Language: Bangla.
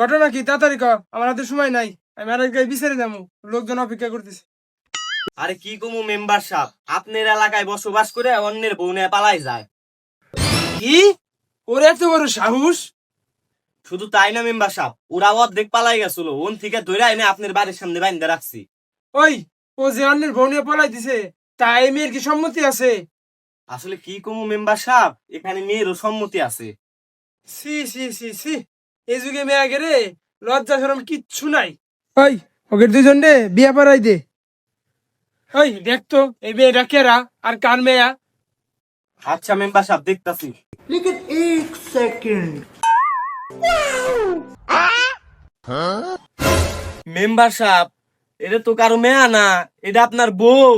ঘটনা কি তাড়াতাড়ি কর, আমার হাতে সময় নাই। আমি আর এক জায়গায় বিচারে যাবো, লোকজন অপেক্ষা করতেছে। আরে কি কমু মেম্বার সাহেব, আপনার এলাকায় বসবাস করে অন্যের বউ নিয়ে পালাই যায়। কি? ওর এত বড় সাহস! শুধু তাই না মেম্বার সাহেব, ওরা অর্ধেক পালাই গেছিল, ওন থেকে ধরে এনে আপনার বাড়ির সামনে বাইন্ধে রাখছি। ওই, ও যে অন্যের বউ নিয়ে পলাই দিছে, তাই মেয়ের কি সম্মতি আছে? আসলে কি কমু মেম্বার সাহেব, এখানে মেয়েরও সম্মতি আছে। সি সি সি সি, এই যুগে মেয়ে আগে রে, লজ্জা শরম কিচ্ছু নাই। ওই, ওকে দুজন রে বিয়া পড়াই দে। ওই দেখতো এই মেয়েটা কেরা আর কার মেয়া? আচ্ছা মেম্বার সাহেব, দেখতাছি। लेकिन एक सेकंड। মেম্বার সাহেব, এটা তো কারো মেয়া না, এটা আপনার বউ।